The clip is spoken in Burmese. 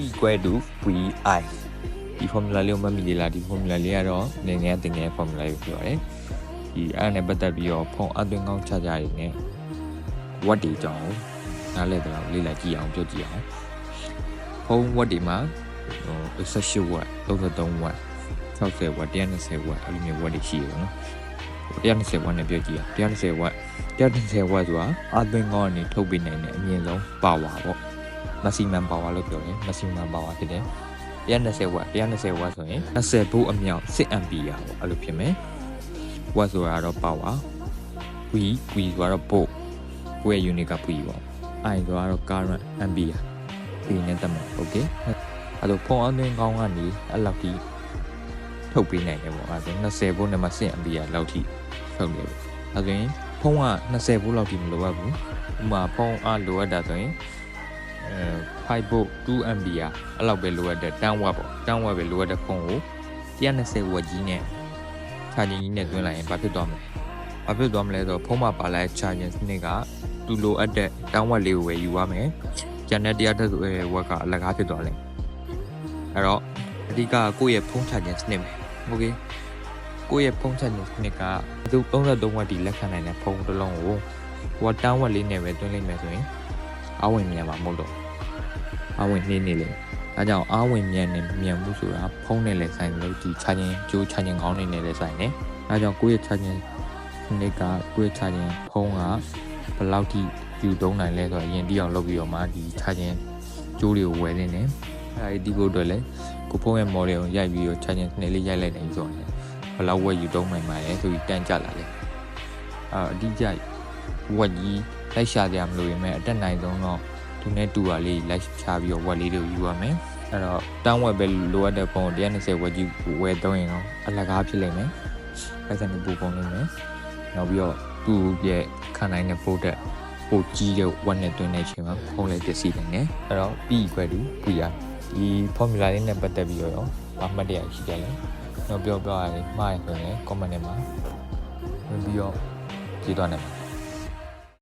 equal to vi ဒီ formula လေးကိုမှတ်မိသေးလားဒီ formula လေးကတော့ငယ်ငယ်တင်ငယ် formula လေးပြောတယ်ဒီအဲ့ဒါနဲ့ပတ်သက်ပြီးတော့ဖုန်းအသွင်းကောင်းချကြရည်နဲ့ဝတ်တွေကြောင်းနားလည်တော့လေ့လာကြည့်အောင်ပြောကြည့်အောင်ဖုန်းဝတ်တွေမှာ18 watt 33 watt 60 watt 120 watt အဲ့လိုမျိုး watt တွေရှိတယ်နော်120 watt နဲ့ပြောကြည့်အောင်120 watt 120 watt ဆိုတာအသွင်းကောင်းကနေထုတ်ပေးနိုင်တဲ့အမြင့်ဆုံး power ပေါ့ maximum power လို့ပြောတယ် maximum power ဖြစ်တယ်120 watt 120 watt ဆိုရင်20 volt အမြောက်6 ampere ပေါ့အဲ့လိုဖြစ်မယ် watt ဆိုတာတော့ power v ဆိုတာတော့ volt ကိုယ့်ရဲ့ unit က v ပေါ့ I ဆိုတာတော့ current ampere ဒီနဲ့တတ်မယ် okay အဲ့တော့ဖုန်းအသွင်းကောင်းကနေအဲ့လောက်ထိထုတ်ပေးနိုင်တယ်ပေါ့အဲ့ဒါ20 volt နဲ့မှ6 ampere လောက်ထိထုတ်တယ်ပေါ့အဲ့ဒါရင်ဖုန်းက20 volt လောက်ထိမလိုအပ်ဘူးဥပမာဖုန်းအားလိုအပ်တာဆိုရင်5 volt 2 ampere အဲ့လောက်ပဲလိုအပ်တဲ့10 watt ပေါ့10 watt ပဲလိုအပ်တဲ့ဖုန်းကို120 watt ကြီးနဲ့ charging ကြီးနဲ့တွင်းလိုက်ရင်ဘာဖြစ်သွားမလဲဘာဖြစ်သွားမလဲဆိုတော့ဖုန်းမှာပါလာတဲ့ charging စနစ်ကသူလိုအပ်တဲ့10 watt လေးကိုပဲယူရမယ်ကျန်တဲ့100 watt ကအလကားဖြစ်သွားလိမ့်အဲ့တော့အဓိကကိုယ့်ရဲ့ဖုန်း charging စနစ်ပဲ okay ကိုယ့်ရဲ့ဖုန်း charging စနစ်ကသူ33 watt ဒီလက်ခံနိုင်တဲ့ဖုန်းတစ်လုံးကိုဟို10 watt လေးနဲ့ပဲတွင်းလိုက်မယ်ဆိုရင်အဝင်မြန်မှာမဟုတ်တော့အဝင်နေလေအဲကြောင့်အဝင်မြန်နေမြန်မှုဆိုတာဖုန်းနဲ့လည်းဆိုင်လို့ဒီ charging ကျိုး charging ကောင်းနေနဲ့လည်းဆိုင်တယ်အဲကြောင့်ကိုယ့်ရဲ့ charging စနစ်ကကိုယ့်ရဲ့ charging ဖုန်းကဘယ်လောက်ထိယူသုံးနိုင်လဲဆိုတော့အရင်တိအောင်လုပ်ပြီးတော့မှဒီ charging ကျိုးတွေကိုဝယ်နေတယ်အဲဒီဖို့အတွက်လည်းကိုဖုန်းရဲ့ model ကိုရိုက်ပြီးတော့ charging စနစ်လေးရိုက်လိုက်တယ်ဆိုတော့ဘယ်လောက်ဝယ်ယူသုံးနိုင်မှာလဲဆိုပြီးတန်းကြလာတယ်အတိအကျဝက်ကြီးလိုက်ရှာကြမလို့ရမယ်အတက်နိုင်ဆုံးတော့သူနဲ့တူပါလေးလိုက်ရှာပြီးတော့ဝက်လေးတွေယူရမယ်အဲ့တော့တောင်းဝက်ပဲလိုအပ်တဲ့ပုံ120ဝက်ကြီးဝယ်သုံးရင်တော့အလကားဖြစ်လိမ့်မယ်ပတ်စံနဲ့ပူပုံလိမ့်မယ်နောက်ပြီးတော့သူ့ရဲ့ခံနိုင်တဲ့ပို့တဲ့ပို့ကြီးတဲ့ဝက်နဲ့တွင်းနေချိန်မှာဖုန်းလေးပစ္စည်းနေတယ်အဲ့တော့ P equal to V ဒီ formula လေးနဲ့ပတ်သက်ပြီးတော့ဘာမှတ်တရရှိကြလဲတော့ပြောရရင်မှားရဆိုရင် comment ထဲမှာဝင်ပြီးတော့ကြည့်သွားနိုင်ပါ